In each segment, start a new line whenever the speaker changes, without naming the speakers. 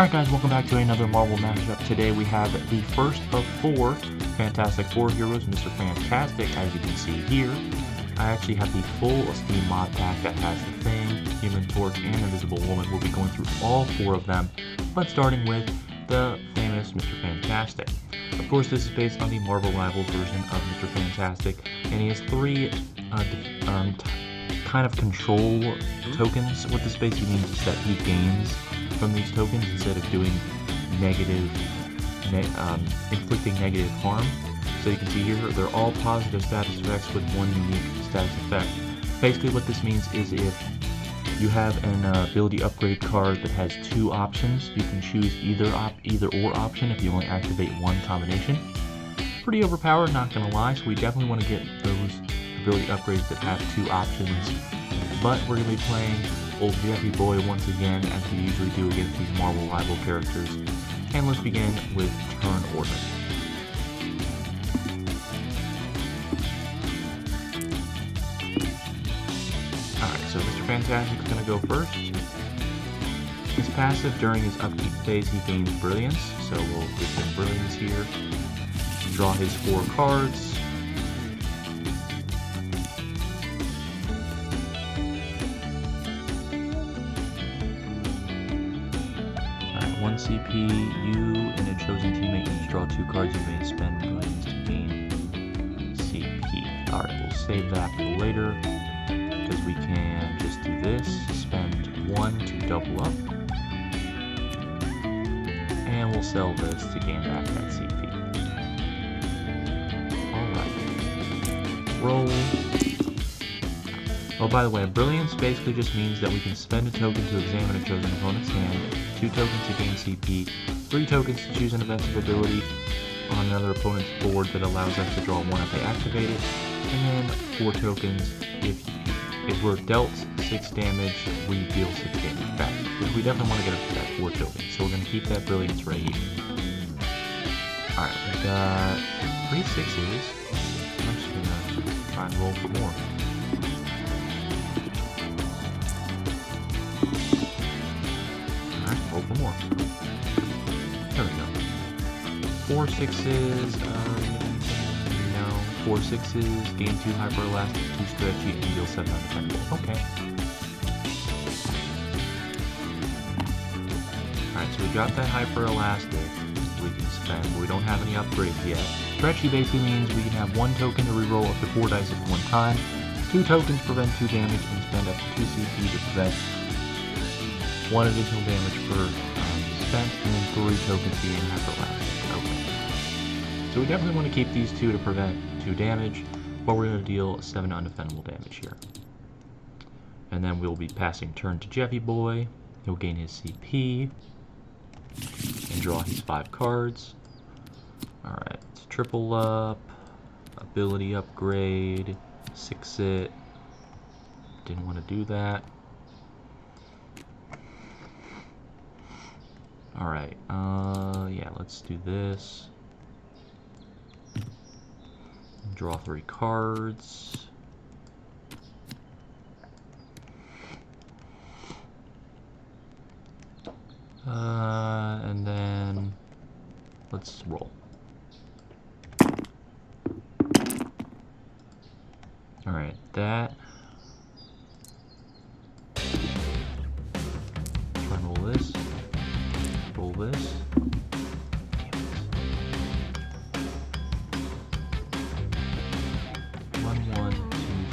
Alright guys, welcome back to another Marvel matchup. Today we have the first of four Fantastic Four heroes, Mr. Fantastic, as you can see here. I actually have the full Esteem mod pack that has the Thing, Human Torch, and Invisible Woman. We'll be going through all four of them, but starting with the famous Mr. Fantastic. Of course, this is based on the Marvel Rivals version of Mr. Fantastic, and he has three kind of control tokens. What this basically means is that he gains from these tokens instead of doing inflicting negative harm. So you can see here, they're all positive status effects with one unique status effect. Basically what this means is if you have an ability upgrade card that has two options, you can choose either or option if you only activate one combination. Pretty overpowered, not gonna lie, so we definitely want to get those ability upgrades that have two options. But we're gonna be playing old Jeffy Boy once again, as we usually do against these Marvel rival characters. And let's begin with turn order. Alright, so Mr. Fantastic is going to go first. His passive during his upkeep phase, he gains Brilliance, so we'll give him Brilliance here. Draw his 4 cards. Alright, 1 CP, you and a chosen teammate each draw 2 cards. You may spend Brilliance to gain CP. Alright, we'll save that for later, because we can just do this, spend 1 to double up, and we'll sell this to gain back that CP. Alright, roll. Oh, by the way, Brilliance basically just means that we can spend a token to examine a chosen opponent's hand, 2 tokens to gain CP, 3 tokens to choose an offensive ability on another opponent's board that allows us to draw 1 if they activate it, and then 4 tokens if we're dealt 6 damage, we deal 6 damage back. Because we definitely want to get up to that 4 tokens, so we're going to keep that Brilliance right here. Alright, we got 3 6s. I'm just going to try and roll for more. Alright, roll for more. There we go. 4 6s, 4 6s, gain 2 hyper elastic, 2 stretchy, and deal 7 undefendable. Okay. Alright, so we got that hyper elastic we can spend, but we don't have any upgrades yet. Stretchy basically means we can have 1 token to reroll up to 4 dice at one time, 2 tokens prevent 2 damage, and spend up to 2 CP to prevent 1 additional damage per spent, and then 3 tokens to gain hyper elastic. Okay. So we definitely want to keep these 2 to prevent 2 damage, but we're going to deal 7 undefendable damage here. And then we'll be passing turn to Jeffy Boy. He'll gain his CP and draw his 5 cards. Alright, it's triple up, ability upgrade, 6-it. Didn't want to do that. Alright, yeah, let's do this. Draw 3 cards. And then let's roll. Alright, that. Try and roll this. Roll this. 1 2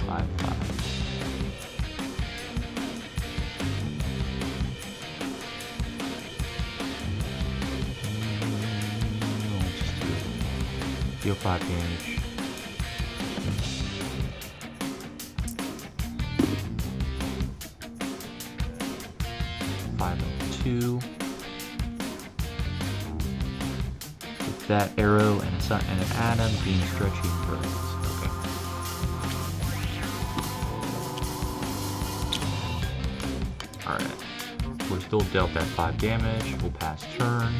5 5. Deal 5 damage. $502. With that arrow and an atom being stretchy and Brilliance. Okay. Alright. We're still dealt that 5 damage. We'll pass turn.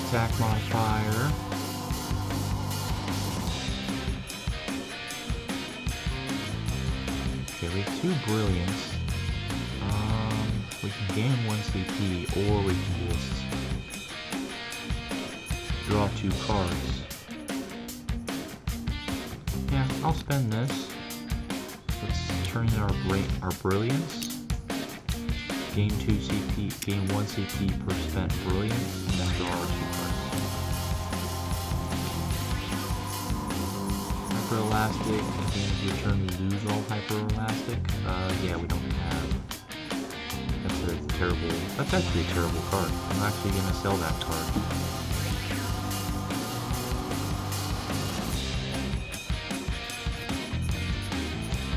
Attack modifier. Okay, we have 2 Brilliance. We can gain 1 CP, or we can just draw 2 cards. Yeah, I'll spend this. Let's turn in our Brilliance. Gain 2 CP, gain 1 CP per spent Brilliance, and then draw our 2 cards. Hyper Elastic, at the end of your turn you lose all Hyper Elastic. Yeah, we don't have. That's actually a terrible card. I'm actually gonna sell that card.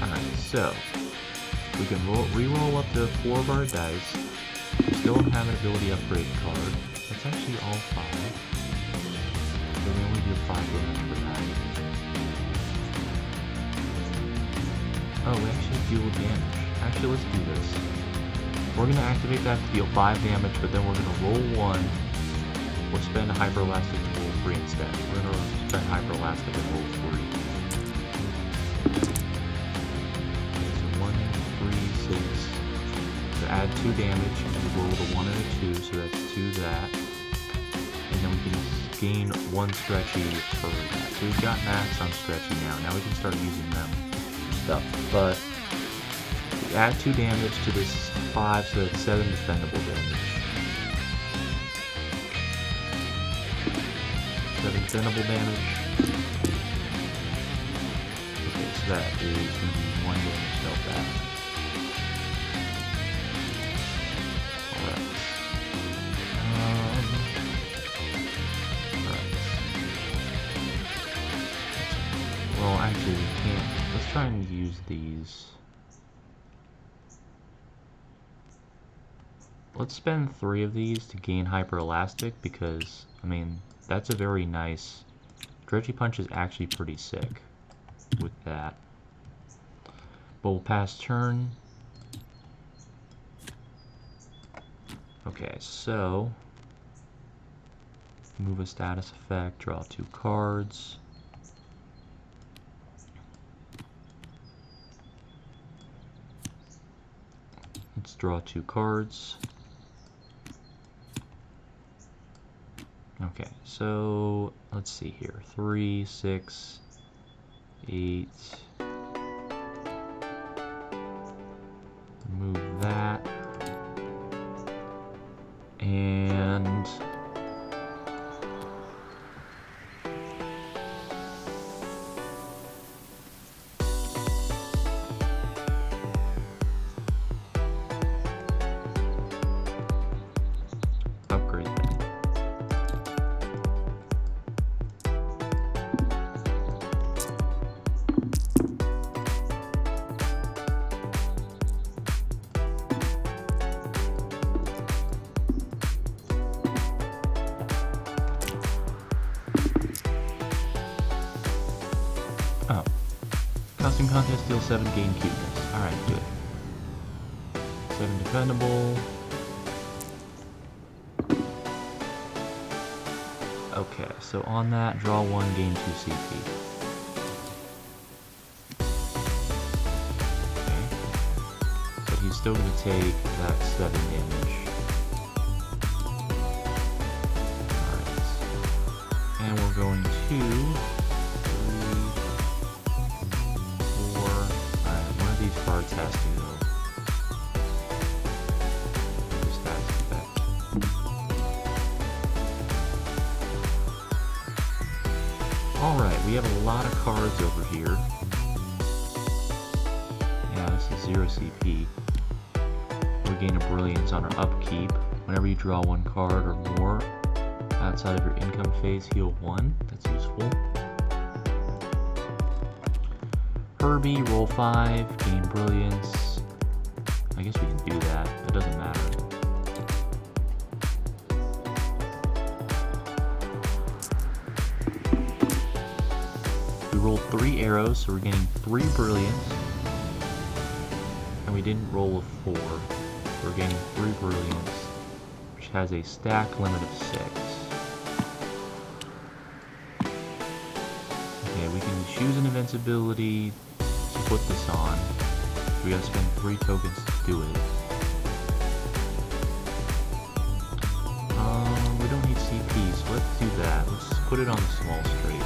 Alright, so we can re-roll up to 4 of our dice. We still don't have an ability upgrade card. That's actually all 5. So we only do 5 damage for that. Oh, we actually deal damage. Actually, let's do this. We're going to activate that to deal 5 damage, but then we're going to roll 1. We'll spend a Hyper Elastic and roll 3 instead. We're going to spend Hyper Elastic and roll 3. Okay, so 1, 3, 6. So add 2 damage, and we roll the 1 and a 2, so that's 2 that. And then we can gain 1 stretchy for that. So we've got max on stretchy now. Now we can start using them stuff. But we add 2 damage to this 5, so that's 7 defendable damage. 7 defendable damage. Okay, so that is going to be 1 damage dealt back. Alright. Alright. Well, actually we can't. Let's try and use these. Let's spend 3 of these to gain Hyper Elastic because, I mean, that's a very nice... Stretchy Punch is actually pretty sick with that. But we'll pass turn. Okay, so... Move a status effect, draw 2 cards. Let's draw 2 cards. Okay, so let's see here. 3, 6, 8. Move that. And upgrade that. Oh. Costume contest, deal 7, gain cuteness. Alright, good. 7 defendable. Okay, so on that, draw 1, gain 2 CP. Okay. But he's still going to take that 7 damage. Alright. And we're going to 3, 4. Alright, one of these cards has to go. Just that's effect. Alright, we have a lot of cards over here. Yeah, this is 0 CP. We gain a Brilliance on our upkeep. Whenever you draw 1 card or more outside of your income phase, heal 1. That's useful. Herbie, roll 5, gain Brilliance. I guess we can do that. It doesn't matter. We rolled 3 arrows, so we're getting 3 Brilliance. And we didn't roll a 4. We're getting 3 Brilliance, which has a stack limit of 6. Okay, we can choose an invincibility to put this on. We gotta spend 3 tokens to do it. let's do that. Let's put it on the small straight.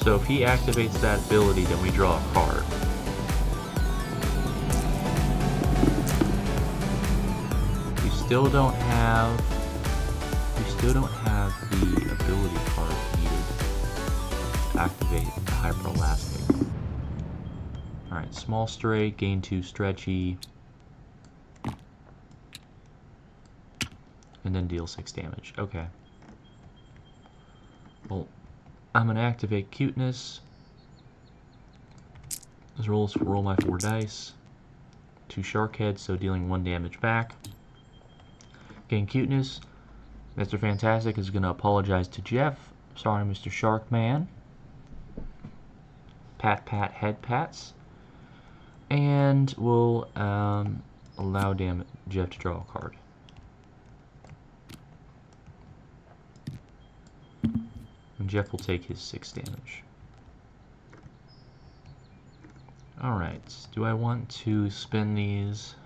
So if he activates that ability, then we draw a card. We still don't have the ability card needed to activate the Hyper Elastic. Alright, small straight, gain 2 stretchy, and then deal 6 damage. Okay. Well, I'm gonna activate cuteness. This roll my 4 dice. 2 shark heads, so dealing 1 damage back. Gain cuteness. Mr. Fantastic is gonna apologize to Jeff. Sorry, Mr. Shark Man. Pat pat head pats. And we'll allow Jeff to draw a card. And Jeff will take his 6 damage. Alright, do I want to spin these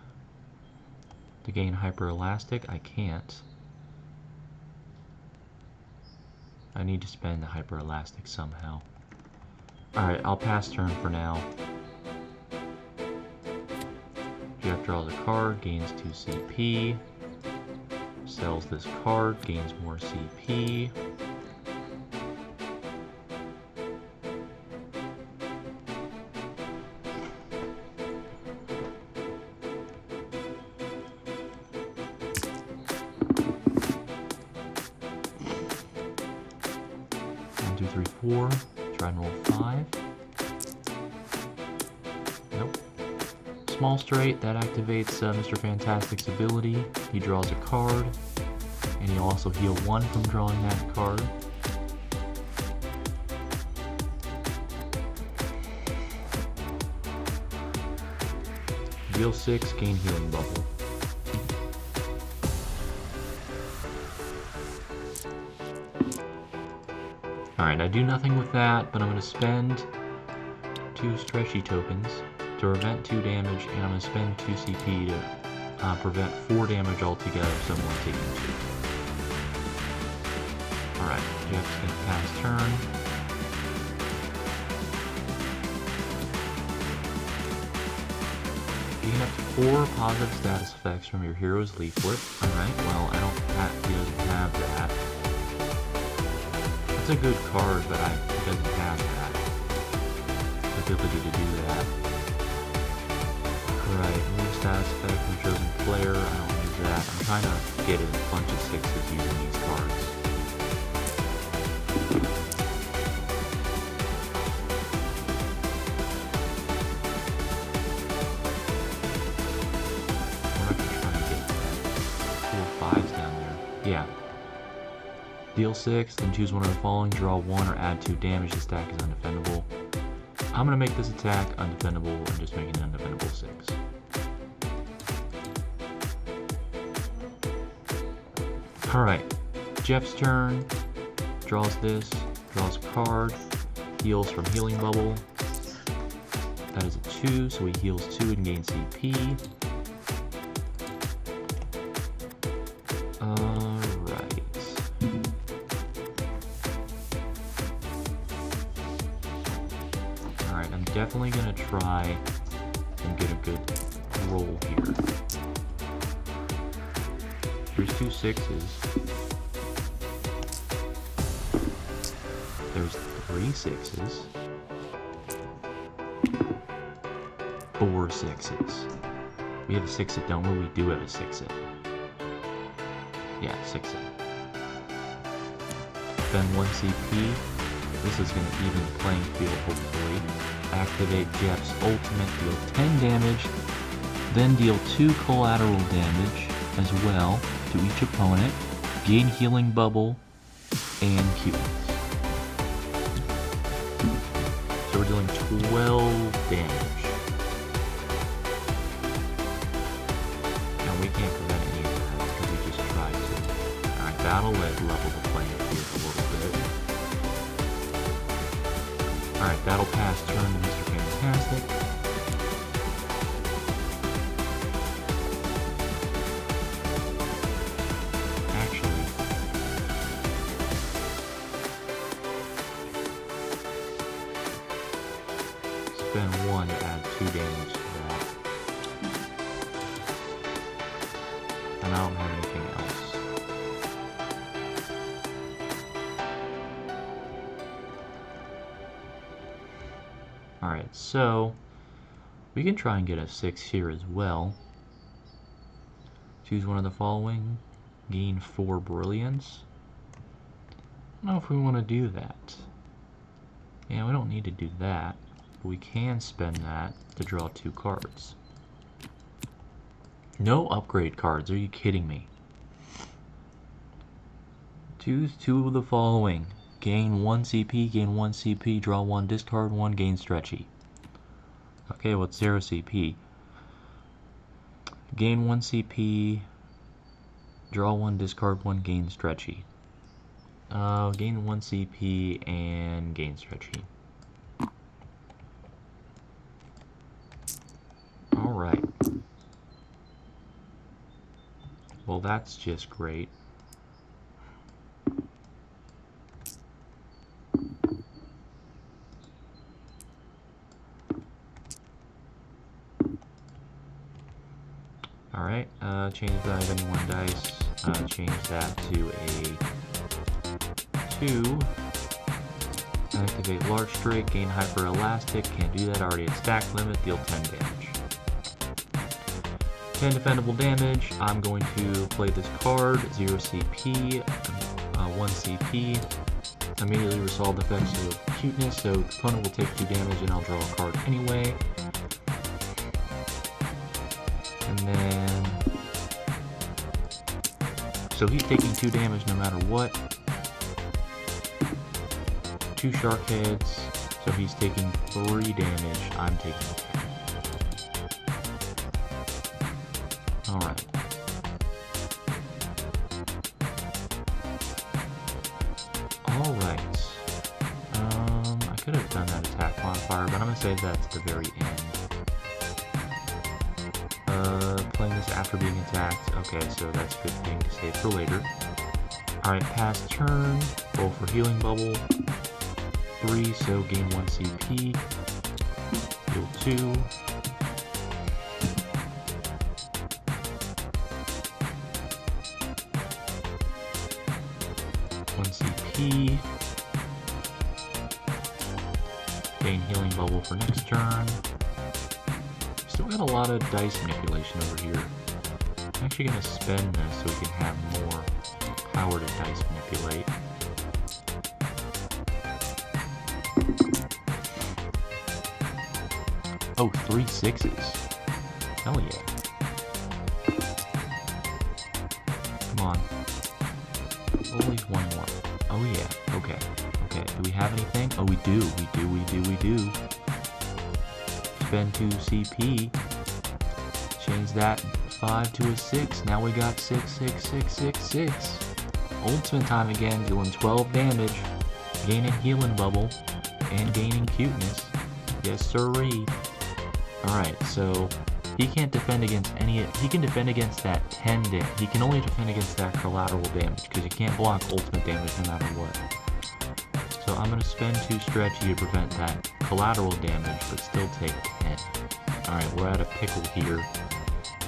to gain Hyper Elastic? I can't. I need to spend the Hyper Elastic somehow. Alright, I'll pass turn for now. Jeff draws a card, gains 2 CP. Sells this card, gains more CP. Two, 3, 4. Try and roll 5. Nope. Small straight, that activates Mr. Fantastic's ability. He draws a card, and he'll also heal 1 from drawing that card. Deal 6, gain healing bubble. Alright, I do nothing with that, but I'm going to spend 2 stretchy tokens to prevent 2 damage, and I'm going to spend 2 CP to prevent 4 damage altogether, so I'm only taking 2. Alright, Jeff's going to pass turn. You can have 4 positive status effects from your hero's leaflet. Alright, well, he doesn't have that. It's a good card, but it doesn't have that ability to do that. Right, move status effect from chosen player. I don't use that. I'm trying to get a bunch of 6s using these cards. We're not gonna try and get 4 5s down there. Yeah. Deal 6, then choose one of the following, draw 1 or add 2 damage. This attack is undefendable. I'm going to make this attack undefendable and just make it an undefendable 6. Alright, Jeff's turn. Draws this, draws a card, heals from healing bubble. That is a 2, so he heals 2 and gains CP. Definitely gonna try and get a good roll here. There's 2 6s. There's 3 6s. 4 6s. We have a 6-it, don't we? We do have a 6-it. Yeah, 6-it. Spend 1 CP. This is gonna even the playing field, hopefully. Activate Jeff's ultimate, deal 10 damage, then deal 2 collateral damage as well to each opponent, gain healing bubble, and cuteness. So we're dealing 12 damage. And we can't prevent any of that because we just tried to. Alright, that'll level the playing field a little bit. Alright, that'll pass turn to Mr. Fantastic. Actually, spend 1 to add 2 damage to that. And I don't have anything else. Alright, so we can try and get a 6 here as well. Choose one of the following. Gain 4 Brilliance. I don't know if we want to do that. Yeah, we don't need to do that. But we can spend that to draw 2 cards. No upgrade cards, are you kidding me? Choose 2 of the following. Gain 1 CP, gain 1 CP, draw 1, discard 1, gain stretchy. Okay, well it's 0 CP. Gain 1 CP, draw 1, discard 1, gain stretchy. Gain 1 CP and gain stretchy. Alright. Well, that's just great. Alright, change the value of any 1 dice. Change that to a 2. Activate large strike, gain hyper elastic. Can't do that, already at stack limit, deal 10 damage. 10 defendable damage. I'm going to play this card, 0 CP, 1 CP. Immediately resolve the effects of cuteness, so the opponent will take 2 damage and I'll draw a card anyway. And then, so he's taking 2 damage no matter what. 2 shark heads, so he's taking 3 damage, I'm taking 10. Alright. Alright. I could have done that attack modifier, but I'm going to save that to the very end. Playing this after being attacked. Okay, so that's a good thing to save for later. Alright, pass turn. Roll for healing bubble. 3, so gain 1 CP. Heal 2. CP. Gain healing bubble for next turn. Still got a lot of dice manipulation over here. I'm actually going to spend this so we can have more power to dice manipulate. Oh, 3 6s. Hell yeah. Come on. Always 1 more. Oh yeah, okay. Okay, do we have anything? Oh, we do. Spend 2 CP. Change that 5 to a 6. Now we got 6, 6, 6, 6, 6. Ultimate time again, dealing 12 damage. Gaining healing bubble. And gaining cuteness. Yes, sirree. Alright, so he can't defend against any. He can defend against that 10 damage. He can only defend against that collateral damage because he can't block ultimate damage no matter what. So I'm going to spend 2 stretchy to prevent that collateral damage, but still take 10. Alright, we're at a pickle here.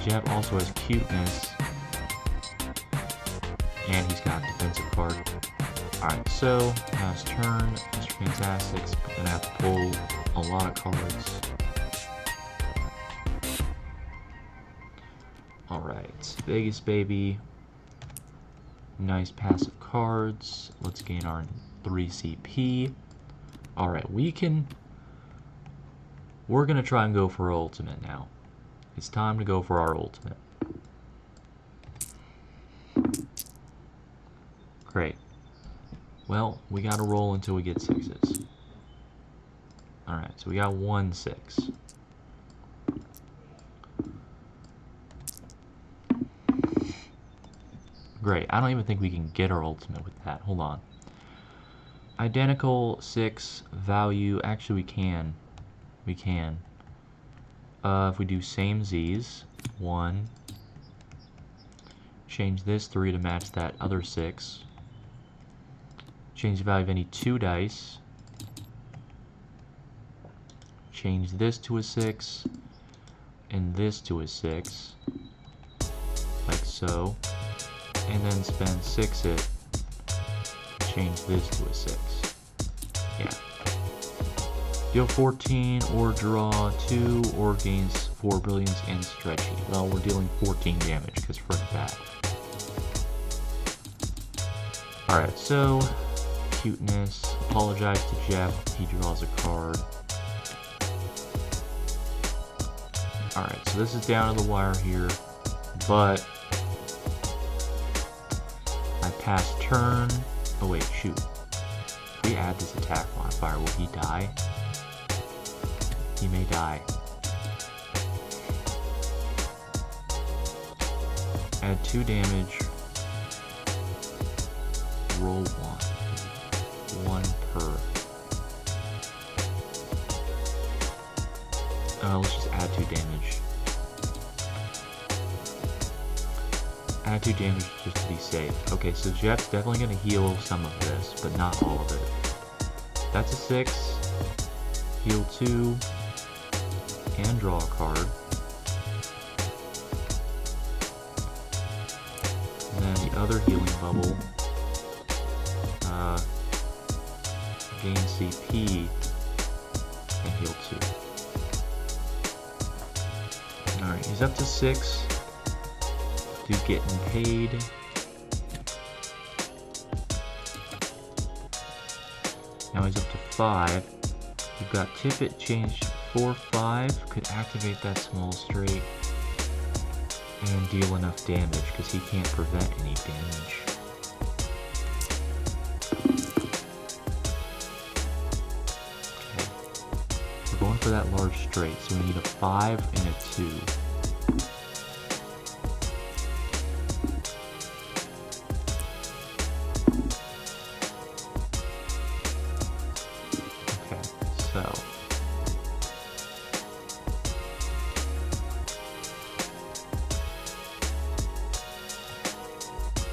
Jeb also has cuteness. And he's got defensive card. Alright, so last turn, Mr. Fantastic's going to have to pull a lot of cards. Alright, Vegas baby. Nice passive cards. Let's gain our 3 CP. Alright, we're gonna try and go for our ultimate now. It's time to go for our ultimate. Great. Well, we gotta roll until we get 6s. Alright, so we got 1 6. Great. I don't even think we can get our ultimate with that. Hold on. Identical 6 value. Actually, we can. We can. If we do same Z's. 1. Change this 3 to match that other 6. Change the value of any 2 dice. change this to a 6 and this to a 6, like so, and then spend 6 it, change this to a 6. Yeah. Deal 14 or draw 2 or gains 4 brilliance and stretchy. Well, we're dealing 14 damage because frick that. Alright, so cuteness. Apologize to Jeff. He draws a card. Alright, so this is down to the wire here, but I pass turn. Oh wait, shoot. If we add this attack modifier, will he die? He may die. Add 2 damage. Roll 1. 1 per. Let's just add 2 damage. Add 2 damage just to be safe. Okay, so Jeff's definitely going to heal some of this, but not all of it. That's a 6. Heal 2. And draw a card. And then the other healing bubble. Gain CP and heal 2. Alright, he's up to 6. Dude getting paid. Now he's up to 5. We've got Tippet changed 4-5. Could activate that small straight and deal enough damage because he can't prevent any damage. Going for that large straight, so we need a 5 and a 2. Okay, so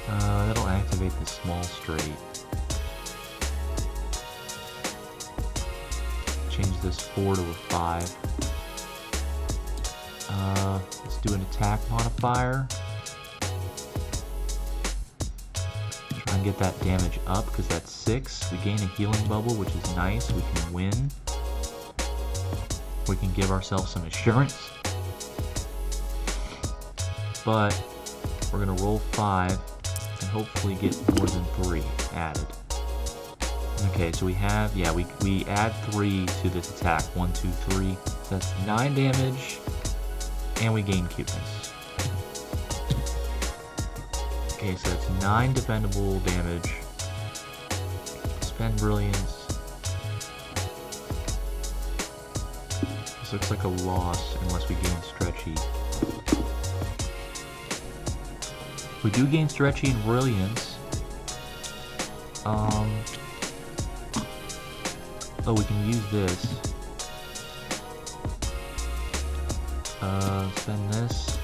that'll activate the small straight. Change this 4 to a 5. Let's do an attack modifier. Try and get that damage up because that's 6. We gain a healing bubble, which is nice. We can win. We can give ourselves some assurance. But we're going to roll 5 and hopefully get more than 3 added. Okay, so we have, yeah, we add 3 to this attack. 1, 2, 3. So that's 9 damage, and we gain cuteness. Okay, so that's 9 defendable damage. Spend brilliance. This looks like a loss unless we gain stretchy. We do gain stretchy and brilliance. Oh, we can use this. Spend this.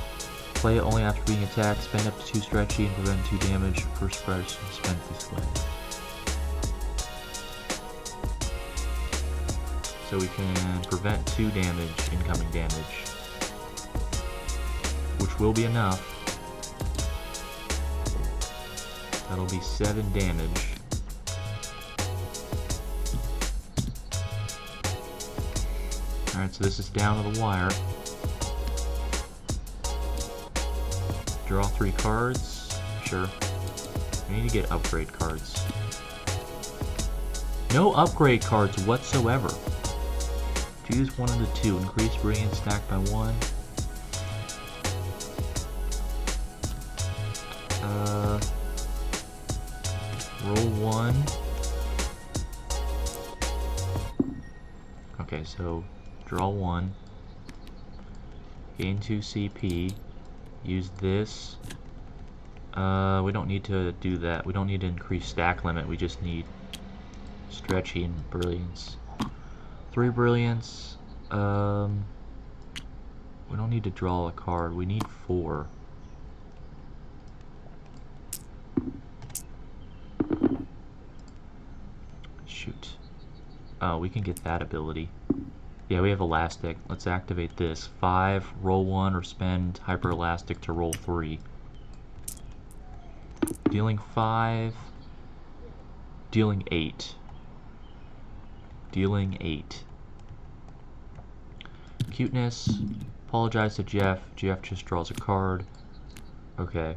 Play it only after being attacked. Spend up to 2 stretchy and prevent 2 damage. First expression spent this way. So we can prevent 2 damage, incoming damage. Which will be enough. That'll be 7 damage. Alright, so this is down to the wire. Draw 3 cards. Sure. We need to get upgrade cards. No upgrade cards whatsoever. Choose one of the 2. Increase brilliance stack by 1. Roll 1. Okay, so draw 1. Gain 2 CP. Use this. We don't need to do that. We don't need to increase stack limit. We just need stretchy and brilliance. 3 brilliance. We don't need to draw a card. We need 4. Shoot. Oh, we can get that ability. Yeah, we have Elastic. Let's activate this. 5, roll 1, or spend Hyper Elastic to roll 3. Dealing 5. Dealing 8. Dealing 8. Cuteness. Apologize to Jeff. Jeff just draws a card. Okay.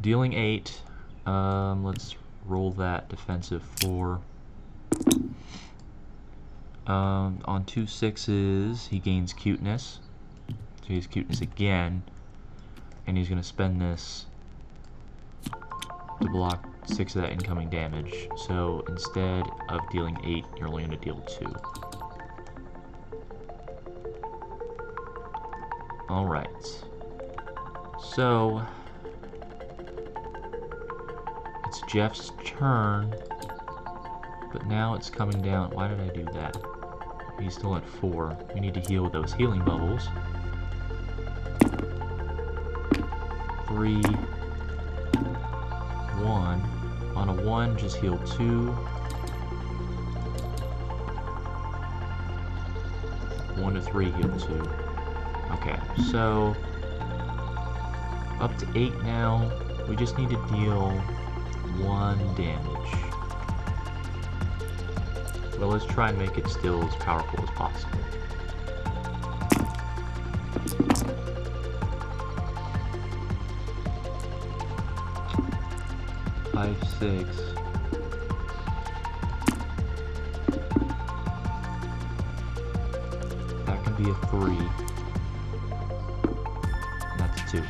Dealing 8. Let's roll that defensive 4. On 2 6s, he gains cuteness. So he has cuteness again. And he's going to spend this to block 6 of that incoming damage. So instead of dealing 8, you're only going to deal 2. Alright. So it's Jeff's turn. But now it's coming down. Why did I do that? He's still at 4. We need to heal those healing bubbles. 3, 1. On a 1, just heal 2. 1 to 3, heal 2. Okay, so up to 8 now. We just need to deal 1 damage. Well, let's try and make it still as powerful as possible. Five, 6. That can be a 3. And that's a 2.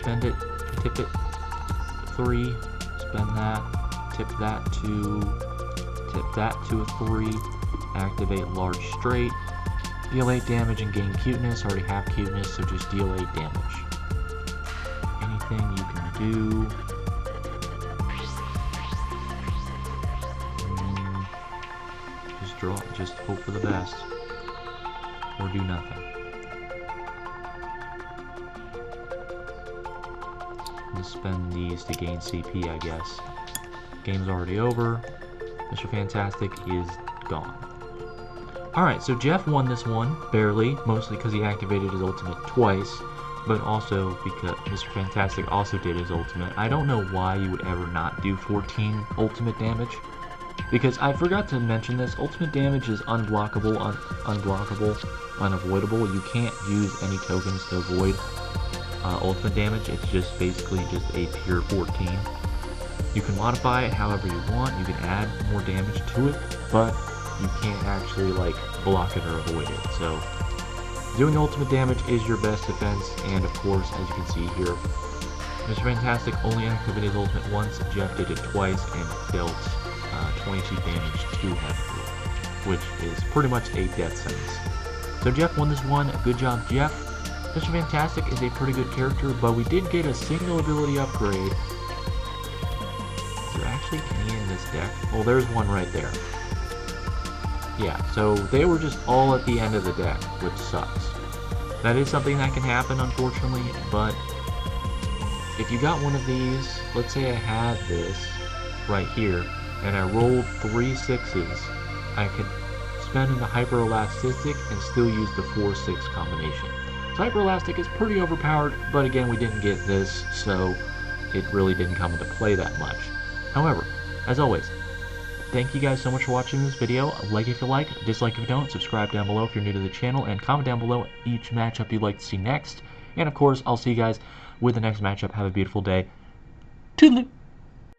Spend it, tip it, 3. Spend that, tip that to a 3. Activate large straight. Deal 8 damage and gain cuteness. Already have cuteness, so just deal 8 damage. Anything you can do. Just draw. Just hope for the best. Or do nothing. Just spend these to gain CP, I guess. Game's already over. Mr. Fantastic is gone. Alright, so Jeff won this one, barely, mostly because he activated his ultimate twice, but also because Mr. Fantastic also did his ultimate. I don't know why you would ever not do 14 ultimate damage, because I forgot to mention this, ultimate damage is unblockable, unavoidable. You can't use any tokens to avoid ultimate damage. It's just basically just a pure 14. You can modify it however you want, you can add more damage to it, but you can't actually like block it or avoid it. So doing ultimate damage is your best defense, and of course, as you can see here, Mr. Fantastic only activated his ultimate once, Jeff did it twice and dealt 22 damage to him, which is pretty much a death sentence. So Jeff won this one, good job Jeff. Mr. Fantastic is a pretty good character, but we did get a single ability upgrade. Any in this deck? Well, there's one right there. Yeah, so they were just all at the end of the deck, which sucks. That is something that can happen, unfortunately, but if you got one of these, let's say I had this right here, and I rolled 3 6s, I could spend the Hyper Elastic and still use the 4-6 combination. So Hyper Elastic is pretty overpowered, but again, we didn't get this, so it really didn't come into play that much. However, as always, thank you guys so much for watching this video. Like if you like, dislike if you don't, subscribe down below if you're new to the channel, and comment down below each matchup you'd like to see next. And of course, I'll see you guys with the next matchup. Have a beautiful day. Toodaloo!